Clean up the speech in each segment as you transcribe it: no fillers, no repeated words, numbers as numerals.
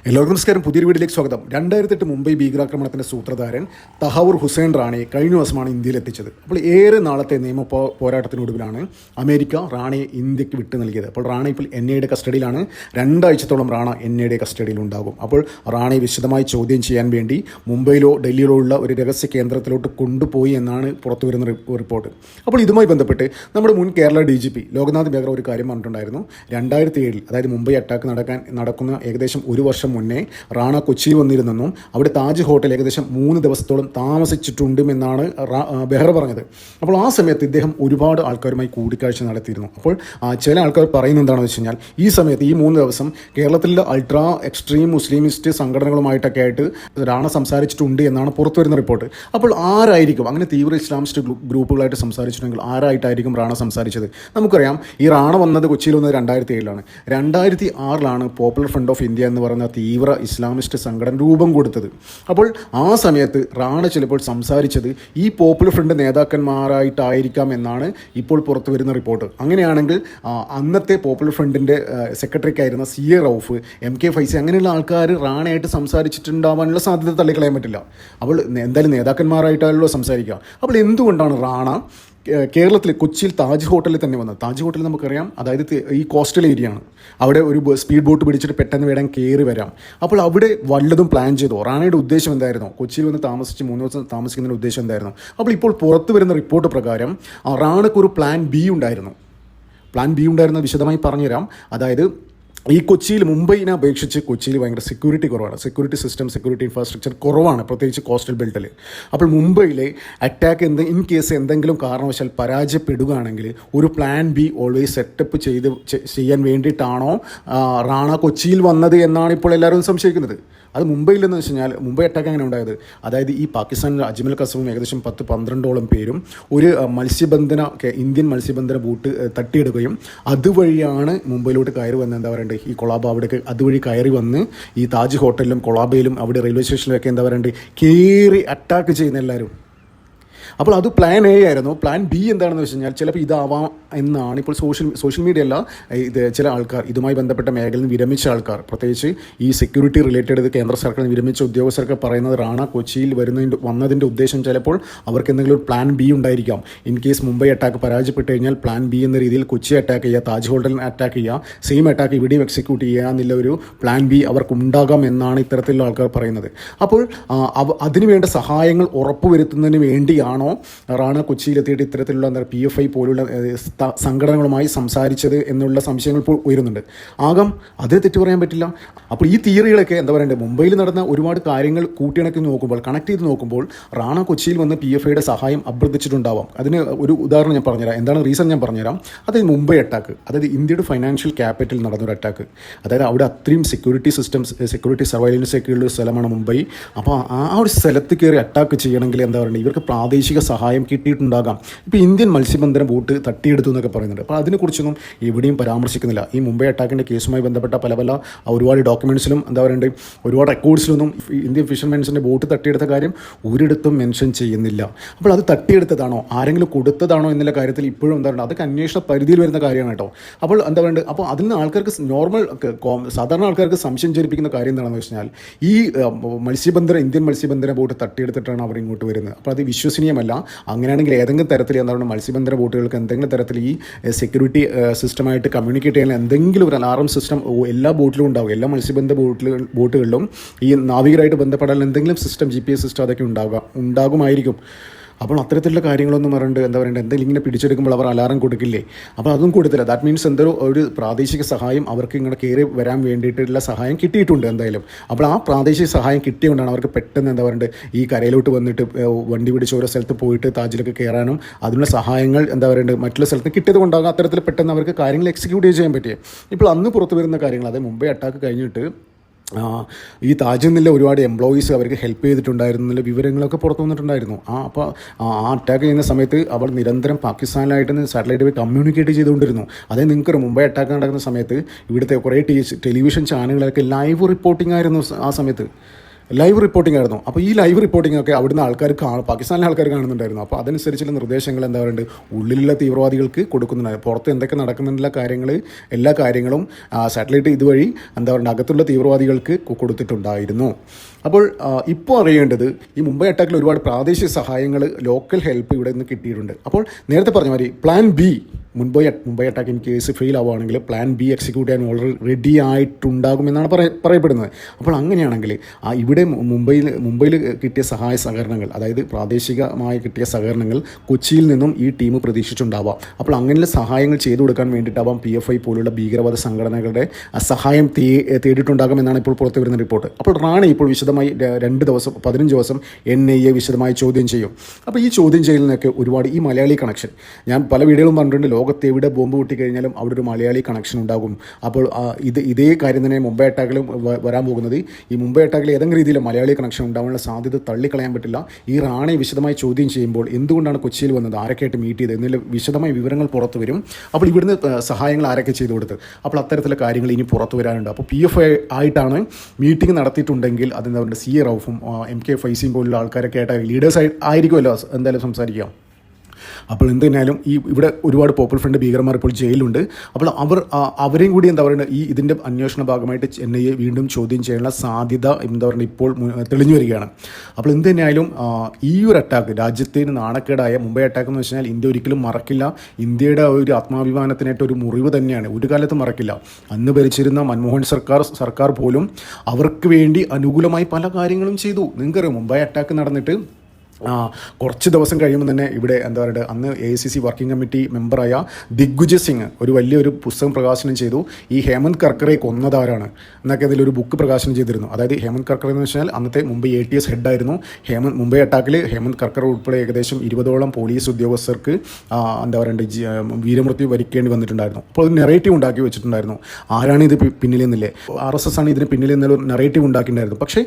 എല്ലാവർക്കും നമസ്കാരം. പുതിയൊരു വീഡിയോയിലേക്ക് സ്വാഗതം. 2008 മുംബൈ ഭീകരാക്രമണത്തിൻ്റെ സൂത്രധാരൻ തഹവൂർ ഹുസൈൻ റാണയെ കഴിഞ്ഞ ദിവസമാണ് ഇന്ത്യയിൽ എത്തിച്ചത്. അപ്പോൾ ഏറെ നാളത്തെ നിയമ പോരാട്ടത്തിനൊടുവിലാണ് അമേരിക്ക റാണയെ ഇന്ത്യക്ക് വിട്ടു നൽകിയത്. അപ്പോൾ റാണ ഇപ്പോൾ NIA കസ്റ്റഡിയിലാണ്. 2 ആഴ്ചത്തോളം റാണ NIA കസ്റ്റഡിയിൽ ഉണ്ടാകും. അപ്പോൾ റാണയെ വിശദമായി ചോദ്യം ചെയ്യാൻ വേണ്ടി മുംബൈയിലോ ഡൽഹിയിലോ ഉള്ള ഒരു രഹസ്യ കേന്ദ്രത്തിലോട്ട് കൊണ്ടുപോയി എന്നാണ് പുറത്തുവരുന്ന റിപ്പോർട്ട്. അപ്പോൾ ഇതുമായി ബന്ധപ്പെട്ട് നമ്മുടെ മുൻ കേരള DGP ലോക്നാഥ് ബെഹ്റ ഒരു കാര്യം പറഞ്ഞിട്ടുണ്ടായിരുന്നു. 2007 അതായത് മുംബൈ അറ്റാക്ക് നടക്കുന്ന ഏകദേശം ഒരു വർഷം മുന്നേ റാണ കൊച്ചിയിൽ വന്നിരുന്നെന്നും അവിടെ താജ് ഹോട്ടൽ ഏകദേശം 3 ദിവസത്തോളം താമസിച്ചിട്ടുണ്ടെന്നാണ് ബെഹ്റ പറഞ്ഞത്. അപ്പോൾ ആ സമയത്ത് ഇദ്ദേഹം ഒരുപാട് ആൾക്കാരുമായി കൂടിക്കാഴ്ച നടത്തിയിരുന്നു. അപ്പോൾ ചില ആൾക്കാർ പറയുന്നത് എന്താണെന്ന് വെച്ച് കഴിഞ്ഞാൽ ഈ സമയത്ത് ഈ 3 ദിവസം കേരളത്തിലെ അൾട്രാ എക്സ്ട്രീം മുസ്ലിമിസ്റ്റ് സംഘടനകളുമായിട്ടൊക്കെ ആയിട്ട് റാണ സംസാരിച്ചിട്ടുണ്ട് എന്നാണ് പുറത്തു വരുന്ന റിപ്പോർട്ട്. അപ്പോൾ ആരായിരിക്കും അങ്ങനെ തീവ്ര ഇസ്ലാമിസ്റ്റ് ഗ്രൂപ്പുകളായിട്ട് സംസാരിച്ചിട്ടുണ്ടെങ്കിൽ ആരായിട്ടായിരിക്കും റാണ സംസാരിച്ചത്? നമുക്കറിയാം, ഈ റാണ വന്നത് കൊച്ചിയിൽ വന്നത് 2007 2006 പോപ്പുലർ ഫ്രണ്ട് ഓഫ് ഇന്ത്യ എന്ന് പറയുന്ന തീവ്ര ഇസ്ലാമിസ്റ്റ് സംഘടന രൂപം കൊടുത്തത്. അപ്പോൾ ആ സമയത്ത് റാണ ചിലപ്പോൾ സംസാരിച്ചത് ഈ പോപ്പുലർ ഫ്രണ്ട് നേതാക്കന്മാരായിട്ടായിരിക്കാം എന്നാണ് ഇപ്പോൾ പുറത്തു വരുന്ന റിപ്പോർട്ട്. അങ്ങനെയാണെങ്കിൽ അന്നത്തെ പോപ്പുലർ ഫ്രണ്ടിൻ്റെ സെക്രട്ടറിക്കായിരുന്ന CA റൌഫ്, MK ഫൈസി അങ്ങനെയുള്ള ആൾക്കാർ റാണയായിട്ട് സംസാരിച്ചിട്ടുണ്ടാവാനുള്ള സാധ്യത തള്ളിക്കളയാൻ പറ്റില്ല. അപ്പോൾ എന്തായാലും നേതാക്കന്മാരായിട്ടാണല്ലോ സംസാരിക്കുക. അപ്പോൾ എന്തുകൊണ്ടാണ് റാണ കേരളത്തിൽ കൊച്ചിയിൽ താജ് ഹോട്ടലിൽ തന്നെ വന്നത്? താജ് ഹോട്ടൽ നമുക്കറിയാം, അതായത് ഈ കോസ്റ്റൽ ഏരിയ ആണ്. അവിടെ ഒരു സ്പീഡ് ബോട്ട് പിടിച്ചിട്ട് പെട്ടെന്ന് വേണം കയറി വരാം. അപ്പോൾ അവിടെ വല്ലതും പ്ലാൻ ചെയ്തോ? റാണയുടെ ഉദ്ദേശം എന്തായിരുന്നു? കൊച്ചിയിൽ വന്ന് താമസിച്ച് 3 ദിവസം താമസിക്കുന്നതിൻ്റെ ഉദ്ദേശം എന്തായിരുന്നു? അപ്പോൾ ഇപ്പോൾ പുറത്തു വരുന്ന റിപ്പോർട്ട് പ്രകാരം റാണയ്ക്കൊരു പ്ലാൻ ബി ഉണ്ടായിരുന്നു. വിശദമായി പറഞ്ഞുതരാം. അതായത് ഈ കൊച്ചിയിൽ മുംബൈനെ അപേക്ഷിച്ച് കൊച്ചിയിൽ ഭയങ്കര സെക്യൂരിറ്റി കുറവാണ്. സെക്യൂരിറ്റി ഇൻഫ്രാസ്ട്രക്ചർ കുറവാണ്, പ്രത്യേകിച്ച് കോസ്റ്റൽ ബെൽറ്റിൽ. അപ്പോൾ മുംബൈയിലെ അറ്റാക്ക് ഇൻ കേസ് എന്തെങ്കിലും കാരണവശാൽ പരാജയപ്പെടുകയാണെങ്കിൽ ഒരു പ്ലാൻ ബി ഓൾവേസ് സെറ്റപ്പ് ചെയ്യാൻ വേണ്ടിയിട്ടാണോ റാണ കൊച്ചിയിൽ വന്നത് എന്നാണ് ഇപ്പോൾ എല്ലാവരും സംശയിക്കുന്നത്. അത് മുംബൈയിലെന്ന് വെച്ച് കഴിഞ്ഞാൽ മുംബൈ അറ്റാക്ക് എങ്ങനെ ഉണ്ടായത്? അതായത് ഈ പാകിസ്ഥാനിലെ അജ്മൽ കസവും ഏകദേശം 10-12ഓളം പേരും ഒരു ഇന്ത്യൻ മത്സ്യബന്ധന ബോട്ട് തട്ടിയെടുക്കുകയും അതുവഴിയാണ് മുംബൈയിലോട്ട് കയറി വന്ന് എന്താ പറയണ്ടേ ഈ കൊളാബ അവിടേക്ക് അതുവഴി കയറി വന്ന് ഈ താജ് ഹോട്ടലിലും കൊളാബയിലും അവിടെ റെയിൽവേ സ്റ്റേഷനിലൊക്കെ എന്താ പറയണ്ടേ കയറി അറ്റാക്ക് ചെയ്യുന്ന എല്ലാവരും. അപ്പോൾ അത് പ്ലാൻ A ആയിരുന്നു. പ്ലാൻ B എന്താണെന്ന് വെച്ച് കഴിഞ്ഞാൽ ചിലപ്പോൾ ഇതാവാം എന്നാണ് ഇപ്പോൾ സോഷ്യൽ മീഡിയ അല്ല, ഇത് ചില ആൾക്കാർ ഇതുമായി ബന്ധപ്പെട്ട മേഖലയിൽ നിന്ന് വിരമിച്ച ആൾക്കാർ, പ്രത്യേകിച്ച് ഈ സെക്യൂരിറ്റി റിലേറ്റഡ് കേന്ദ്ര സർക്കാരിൽ വിരമിച്ച ഉദ്യോഗസ്ഥർക്ക് പറയുന്നത് റാണ കൊച്ചിയിൽ വന്നതിൻ്റെ ഉദ്ദേശം ചിലപ്പോൾ അവർക്ക് എന്തെങ്കിലും ഒരു പ്ലാൻ B ഉണ്ടായിരിക്കാം. ഇൻ കേസ് മുംബൈ അറ്റാക്ക് പരാജയപ്പെട്ട് കഴിഞ്ഞാൽ പ്ലാൻ B എന്ന രീതിയിൽ കൊച്ചി അറ്റാക്ക് ചെയ്യുക, താജ് ഹോട്ടലിൽ അറ്റാക്ക് ചെയ്യുക, സെയിം അറ്റാക്ക് ഇവിടെയും എക്സിക്യൂട്ട് ചെയ്യുക എന്നുള്ള ഒരു പ്ലാൻ B അവർക്ക് ഉണ്ടാകാം എന്നാണ് ഇത്തരത്തിലുള്ള ആൾക്കാർ പറയുന്നത്. അപ്പോൾ അതിനുവേണ്ട സഹായങ്ങൾ ഉറപ്പുവരുത്തുന്നതിന് വേണ്ടിയാണോ റാണ കൊച്ചിയിലെത്തിയിട്ട് ഇത്തരത്തിലുള്ള PFI പോലുള്ള സംഘടനകളുമായി സംസാരിച്ചത് എന്നുള്ള സംശയങ്ങൾ ഇപ്പോൾ ഉയരുന്നുണ്ട്. അതിന് തെറ്റു പറയാൻ പറ്റില്ല. അപ്പോൾ ഈ തിയറികളൊക്കെ എന്താ പറയണ്ടേ, മുംബൈയിൽ നടന്ന ഒരുപാട് കാര്യങ്ങൾ കണക്ട് ചെയ്ത് നോക്കുമ്പോൾ റാണ കൊച്ചിയിൽ വന്ന് PFIയുടെ സഹായം അഭ്യർത്ഥിച്ചിട്ടുണ്ടാവാം. അതിന് ഒരു ഉദാഹരണം ഞാൻ പറഞ്ഞുതരാം. എന്താണ് റീസൺ ഞാൻ പറഞ്ഞുതരാം. അതായത് മുംബൈ അറ്റാക്ക്, അതായത് ഇന്ത്യയുടെ ഫൈനാൻഷ്യൽ ക്യാപിറ്റൽ നടന്നൊരു അറ്റാക്ക്. അതായത് അവിടെ അത്രയും സെക്യൂരിറ്റി സർവൈലൻസ് ഒക്കെ ഉള്ള സ്ഥലമാണ് മുംബൈ. അപ്പോൾ ആ ഒരു സ്ഥലത്ത് കയറി അറ്റാക്ക് ചെയ്യണമെങ്കിൽ എന്താ പറയുക, ഇവർക്ക് പ്രാദേശിക സഹായം കിട്ടിയിട്ടുണ്ടാകാം. ഇപ്പോൾ ഇന്ത്യൻ മത്സ്യബന്ധന ബോട്ട് തട്ടിയെടുത്തു എന്നൊക്കെ പറയുന്നുണ്ട്. അപ്പോൾ അതിനെക്കുറിച്ചൊന്നും എവിടെയും പരാമർശിക്കുന്നില്ല. ഈ മുംബൈ അറ്റാക്കിൻ്റെ കേസുമായി ബന്ധപ്പെട്ട പല ഒരുപാട് ഡോക്യുമെൻറ്റ്സിലും എന്താ പറയുക ഒരുപാട് റെക്കോർഡ്സിലൊന്നും ഇന്ത്യൻ ഫിഷർമെൻസിൻ്റെ ബോട്ട് തട്ടിയെടുത്ത കാര്യം ഒരിടത്തും മെൻഷൻ ചെയ്യുന്നില്ല. അപ്പോൾ അത് തട്ടിയെടുത്തതാണോ, ആരെങ്കിലും കൊടുത്തതാണോ എന്നുള്ള കാര്യത്തിൽ ഇപ്പോഴും എന്താ പറയുക അതൊക്കെ അന്വേഷണ പരിധിയിൽ വരുന്ന കാര്യമാണ് കേട്ടോ. അപ്പോൾ എന്താ പറയുക, അപ്പോൾ അതിൽ നിന്ന് ആൾക്കാർക്ക് സാധാരണ ആൾക്കാർക്ക് സംശയം ജനിപ്പിക്കുന്ന കാര്യം എന്താണെന്ന് വെച്ച് കഴിഞ്ഞാൽ ഈ ഇന്ത്യൻ മത്സ്യബന്ധന ബോട്ട് തട്ടിയെടുത്തിട്ടാണ് അവർ ഇങ്ങോട്ട് വരുന്നത്. അപ്പോൾ അത് വിശ്വസനീയമല്ല. അങ്ങനെയാണെങ്കിൽ ഏതെങ്കിലും തരത്തിൽ എന്താണ് മത്സ്യബന്ധന ബോട്ടുകൾക്ക് എന്തെങ്കിലും തരത്തിൽ ഈ സെക്യൂരിറ്റി സിസ്റ്റമായിട്ട് കമ്മ്യൂണിക്കേറ്റ് ചെയ്യാൻ എന്തെങ്കിലും ഒരു അലാറം സിസ്റ്റം എല്ലാ ബോട്ടിലും ഉണ്ടാകും. എല്ലാ മത്സ്യബന്ധന ബോട്ടുകളിലും ഈ നാവികരായിട്ട് ബന്ധപ്പെടാൻ എന്തെങ്കിലും സിസ്റ്റം GPS സിസ്റ്റം അതൊക്കെ ഉണ്ടാകുമായിരിക്കും. അപ്പോൾ അത്തരത്തിലുള്ള കാര്യങ്ങളൊന്നും പറഞ്ഞിട്ട് എന്താ പറയുക എന്തെങ്കിലും ഇങ്ങനെ പിടിച്ചെടുക്കുമ്പോൾ അവർ അലാറം കൊടുക്കില്ലേ? അപ്പോൾ അതും കൊടുത്തില്ല. ദാറ്റ് മീൻസ് എന്തോ ഒരു പ്രാദേശിക സഹായം അവർക്ക് ഇങ്ങനെ കയറി വരാൻ വേണ്ടിയിട്ടുള്ള സഹായം കിട്ടിയിട്ടുണ്ട് എന്തായാലും. അപ്പോൾ ആ പ്രാദേശിക സഹായം കിട്ടിയതുകൊണ്ടാണ് അവർക്ക് പെട്ടെന്ന് എന്താ പറയുക ഈ കരയിലോട്ട് വന്നിട്ട് വണ്ടി പിടിച്ച് ഓരോ സ്ഥലത്ത് പോയിട്ട് താജിലൊക്കെ കയറാനും അതിനുള്ള സഹായങ്ങൾ എന്താ പറയുക മറ്റുള്ള സ്ഥലത്ത് കിട്ടിയത് കൊണ്ടാകും അത്തരത്തിൽ പെട്ടെന്ന് അവർക്ക് കാര്യങ്ങൾ എക്സിക്യൂട്ട് ചെയ്യാൻ പറ്റിയത്. ഇപ്പോൾ അന്ന് പുറത്തു വരുന്ന കാര്യങ്ങൾ, അതായത് മുംബൈ അറ്റാക്ക് കഴിഞ്ഞിട്ട് ഈ താജിൽ നിന്നുള്ള ഒരുപാട് എംപ്ലോയീസ് അവർക്ക് ഹെൽപ്പ് ചെയ്തിട്ടുണ്ടായിരുന്നുള്ള വിവരങ്ങളൊക്കെ പുറത്തു വന്നിട്ടുണ്ടായിരുന്നു. അപ്പോൾ ആ അറ്റാക്ക് ചെയ്യുന്ന സമയത്ത് അവർ നിരന്തരം പാകിസ്ഥാനിലായിട്ട് സാറ്റലൈറ്റ് വഴി കമ്മ്യൂണിക്കേറ്റ് ചെയ്തുകൊണ്ടിരുന്നു. അതായത് നിങ്ങൾക്ക് മുംബൈ അറ്റാക്ക് നടക്കുന്ന സമയത്ത് ഇവിടുത്തെ കുറേ ടെലിവിഷൻ ചാനലുകളൊക്കെ ലൈവ് റിപ്പോർട്ടിംഗ് ആയിരുന്നു ആ സമയത്ത്. ലൈവ് റിപ്പോർട്ടിംഗ് ആയിരുന്നു. അപ്പോൾ ഈ ലൈവ് റിപ്പോർട്ടിംഗ് ഒക്കെ അവിടുന്ന് ആൾക്കാർ പാകിസ്ഥാനിലെ ആൾക്കാർ കാണുന്നുണ്ടായിരുന്നു. അപ്പോൾ അതനുസരിച്ചുള്ള നിർദ്ദേശങ്ങൾ എന്താ പറയുക ഉള്ളിലുള്ള തീവ്രവാദികൾക്ക് കൊടുക്കുന്നുണ്ടായിരുന്നു. പുറത്ത് എന്തൊക്കെ നടക്കുന്നുള്ള എല്ലാ കാര്യങ്ങളും സാറ്റലൈറ്റ് ഇതുവഴി എന്താ പറയുക അകത്തുള്ള തീവ്രവാദികൾക്ക് കൊടുത്തിട്ടുണ്ടായിരുന്നു. അപ്പോൾ ഇപ്പോൾ അറിയേണ്ടത് ഈ മുംബൈ അറ്റാക്കിൽ ഒരുപാട് പ്രാദേശിക സഹായങ്ങൾ ലോക്കൽ ഹെൽപ്പ് ഇവിടെ നിന്ന് കിട്ടിയിട്ടുണ്ട്. അപ്പോൾ നേരത്തെ പറഞ്ഞ മാതിരി plan B Mumbai attack in case fail ആവുകയാണെങ്കിൽ പ്ലാൻ ബി എക്സിക്യൂട്ട് ചെയ്യാൻ ഓൾറെഡി റെഡി ആയിട്ടുണ്ടാകുമെന്നാണ് പറയപ്പെടുന്നത്. അപ്പോൾ അങ്ങനെയാണെങ്കിൽ ഇവിടെ മുംബൈയിൽ കിട്ടിയ സഹായ സഹകരണങ്ങൾ, അതായത് പ്രാദേശികമായി കിട്ടിയ സഹകരണങ്ങൾ കൊച്ചിയിൽ നിന്നും ഈ ടീം പ്രതീക്ഷിച്ചിട്ടുണ്ടാവാം. അപ്പോൾ അങ്ങനെയുള്ള സഹായങ്ങൾ ചെയ്തു കൊടുക്കാൻ വേണ്ടിയിട്ടാവാം PFI പോലുള്ള ഭീകരവാദ സംഘടനകളുടെ സഹായം തേടിയിട്ടുണ്ടാകുമെന്നാണ് ഇപ്പോൾ പുറത്തു വരുന്ന റിപ്പോർട്ട്. അപ്പോൾ റാണി ഇപ്പോൾ വിശദമായി 15 ദിവസം NIA വിശദമായി ചോദ്യം ചെയ്യും. അപ്പോൾ ഈ ചോദ്യം ചെയ്യലിനൊക്കെ ഒരുപാട് ഈ മലയാളി കണക്ഷൻ, ഞാൻ പല വീഡിയോകളും പറഞ്ഞിട്ടുണ്ട്, ലോകത്ത് എവിടെ ബോംബ് പൊട്ടിക്കഴിഞ്ഞാലും അവിടെ ഒരു മലയാളി കണക്ഷൻ ഉണ്ടാകും. അപ്പോൾ ഇതേ കാര്യം തന്നെ മുംബൈ അറ്റാക്കിലും വരാൻ പോകുന്നത്. ഈ മുംബൈ അറ്റാക്കിൽ ഏതെങ്കിലും രീതിയിൽ മലയാളി കണക്ഷൻ ഉണ്ടാകാനുള്ള സാധ്യത തള്ളിക്കളയാൻ പറ്റില്ല. ഈ റാണെ വിശദമായി ചോദ്യം ചെയ്യുമ്പോൾ എന്തുകൊണ്ടാണ് കൊച്ചിയിൽ വന്നത്, ആരൊക്കെയായിട്ട് മീറ്റ് ചെയ്ത് എന്നുള്ള വിശദമായ വിവരങ്ങൾ പുറത്തു വരും. അപ്പോൾ ഇവിടുന്ന് സഹായങ്ങൾ ആരൊക്കെ ചെയ്തു കൊടുത്ത്, അപ്പോൾ അത്തരത്തിലുള്ള കാര്യങ്ങൾ ഇനി പുറത്തു വരാനുണ്ട്. അപ്പോൾ PFI ആയിട്ടാണ് മീറ്റിംഗ് നടത്തിയിട്ടുണ്ടെങ്കിൽ അതെന്താ പറയുക CA റൌഫും MK ഫൈസിയും പോലുള്ള ആൾക്കാരൊക്കെ ആയിട്ട് ലീഡേഴ്സ് ആയിരിക്കുമല്ലോ എന്തായാലും സംസാരിക്കാം. അപ്പോൾ എന്തിനായാലും ഇവിടെ ഒരുപാട് പോപ്പുലർ ഫ്രണ്ട് ഭീകരന്മാർ ഇപ്പോൾ ജയിലുണ്ട്. അപ്പോൾ അവരെയും കൂടി എന്താ പറയുക ഇതിൻ്റെ അന്വേഷണ ഭാഗമായിട്ട് NIA വീണ്ടും ചോദ്യം ചെയ്യാനുള്ള സാധ്യത എന്താ പറയുക ഇപ്പോൾ തെളിഞ്ഞു വരികയാണ്. അപ്പോൾ എന്തിനായാലും ഈ ഒരു അറ്റാക്ക് രാജ്യത്തിന് നാണക്കേടായ മുംബൈ അറ്റാക്ക് എന്ന് വെച്ചാൽ ഇന്ത്യ ഒരിക്കലും മറക്കില്ല. ഇന്ത്യയുടെ ഒരു ആത്മാഭിമാനത്തിനായിട്ട് ഒരു മുറിവ് തന്നെയാണ്, ഒരു കാലത്ത് മറക്കില്ല. അന്ന് ഭരിച്ചിരുന്ന മൻമോഹൻ സർക്കാർ പോലും അവർക്ക് വേണ്ടി അനുകൂലമായി പല കാര്യങ്ങളും ചെയ്തു. നിങ്ങൾക്കറിയാം മുംബൈ അറ്റാക്ക് നടന്നിട്ട് കുറച്ച് ദിവസം കഴിയുമ്പോൾ തന്നെ ഇവിടെ എന്താ പറയുക അന്ന് AICC വർക്കിംഗ് കമ്മിറ്റി മെമ്പറായ ദിഗ്വിജയ് സിംഗ് ഒരു വലിയൊരു പുസ്തകം പ്രകാശനം ചെയ്തു. ഈ ഹേമന്ത് കർക്കറെ കൊന്നതാരാണ് എന്നൊക്കെ അതിലൊരു ബുക്ക് പ്രകാശനം ചെയ്തിരുന്നു. അതായത് ഹേമന്ത് കർക്കർ എന്ന് വെച്ചാൽ അന്നത്തെ മുംബൈ ATS ഹെഡായിരുന്നു. മുംബൈ അറ്റാക്കിൽ ഹേമന്ത് കർക്കർ ഉൾപ്പെടെ ഏകദേശം 20ഓളം പോലീസ് ഉദ്യോഗസ്ഥർക്ക് എന്താ പറയുക വീരമൃത്യു വരിക്കേണ്ടി വന്നിട്ടുണ്ടായിരുന്നു. അപ്പോൾ അത് നെറേറ്റീവ് ഉണ്ടാക്കി വെച്ചിട്ടുണ്ടായിരുന്നു. ആരാണ് ഇത് പിന്നിലെന്നില്ലേ, RSS ആണ് ഇതിന് പിന്നിലെന്നൊരു നെറേറ്റീവ് ഉണ്ടാക്കിയിട്ടുണ്ടായിരുന്നു. പക്ഷേ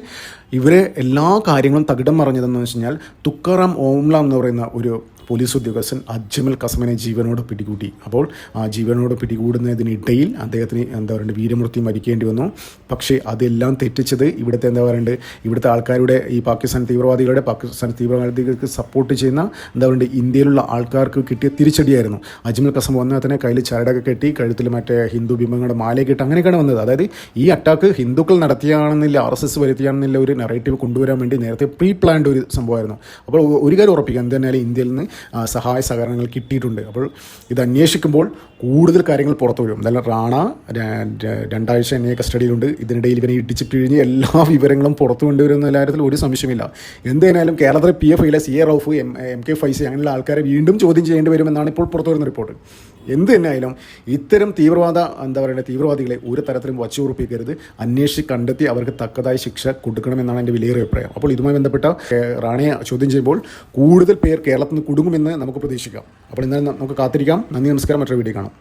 ഇവരെ എല്ലാ കാര്യങ്ങളും തകിടം മറിഞ്ഞതെന്ന് വെച്ച് കഴിഞ്ഞാൽ തുക്കാറാം ഓംല എന്ന് പറയുന്ന ഒരു പോലീസ് ഉദ്യോഗസ്ഥൻ അജ്മൽ കസമിനെ ജീവനോട് പിടികൂടി. അപ്പോൾ ആ ജീവനോട് പിടികൂടുന്നതിനിടയിൽ അദ്ദേഹത്തിന് എന്താ പറയുക വീരമൃത്യു മരിക്കേണ്ടി വന്നു. പക്ഷേ അതെല്ലാം തെറ്റിച്ചത് ഇവിടുത്തെ എന്താ പറയുക ഇവിടുത്തെ ആൾക്കാരുടെ ഈ പാകിസ്ഥാൻ തീവ്രവാദികൾക്ക് സപ്പോർട്ട് ചെയ്യുന്ന എന്താ പറയുക ഇന്ത്യയിലുള്ള ആൾക്കാർക്ക് കിട്ടിയ തിരിച്ചടിയായിരുന്നു. അജ്മൽ കസം വന്നാൽ തന്നെ കയ്യിൽ ചരടൊക്കെ കെട്ടി കഴുത്തിൽ മറ്റേ ഹിന്ദു ബിംബങ്ങളുടെ മാലയൊക്കെ ഇട്ട് അങ്ങനെയൊക്കെയാണ് വന്നത്. അതായത് ഈ അറ്റാക്ക് ഹിന്ദുക്കൾ നടത്തിയാണെന്നില്ല RSS വരുത്തിയാണെന്നില്ല ഒരു നെറേറ്റീവ് കൊണ്ടുവരാൻ വേണ്ടി നേരത്തെ പ്രീ പ്ലാൻഡ് ഒരു സംഭവമായിരുന്നു. അപ്പോൾ ഒരു കാര്യം ഉറപ്പിക്കാം, എന്തായാലും ഇന്ത്യയിൽ നിന്ന് സഹായ സഹകരണങ്ങൾ കിട്ടിയിട്ടുണ്ട്. അപ്പോൾ ഇത് അന്വേഷിക്കുമ്പോൾ കൂടുതൽ കാര്യങ്ങൾ പുറത്തു വരും. എന്തായാലും റാണ 2 ആഴ്ച NIA കസ്റ്റഡിയിലുണ്ട്. ഇതിനിടയിൽ ഇവനെ ഇടിച്ച് പിഴിഞ്ഞ് എല്ലാ വിവരങ്ങളും പുറത്തു കൊണ്ടുവരുന്ന കാര്യത്തിൽ ഒരു സംശയമില്ല. എന്തായാലും കേരളത്തിലെ PFIയിലെ CA റൌഫ് MK ഫൈസി അങ്ങനെയുള്ള ആൾക്കാരെ വീണ്ടും ചോദ്യം ചെയ്യേണ്ടി വരുമെന്നാണ് ഇപ്പോൾ പുറത്തു വരുന്ന റിപ്പോർട്ട്. എന്ത് തന്നെയായാലും ഇത്തരം തീവ്രവാദികളെ ഒരു തരത്തിലും വച്ചുറപ്പിക്കരുത്. അന്വേഷിച്ച് കണ്ടെത്തി അവർക്ക് തക്കതായ ശിക്ഷ കൊടുക്കണമെന്നാണ് എൻ്റെ വലിയൊരു അഭിപ്രായം. അപ്പോൾ ഇതുമായി ബന്ധപ്പെട്ട റാണയെ ചോദ്യം ചെയ്യുമ്പോൾ കൂടുതൽ പേർ കേരളത്തിൽ നിന്ന് കുടുങ്ങുമെന്ന് നമുക്ക് പ്രതീക്ഷിക്കാം. അപ്പോൾ ഇന്നലെ നമുക്ക് കാത്തിരിക്കാം. നന്ദി, നമസ്കാരം. മറ്റൊരു വീഡിയോ കാണാം.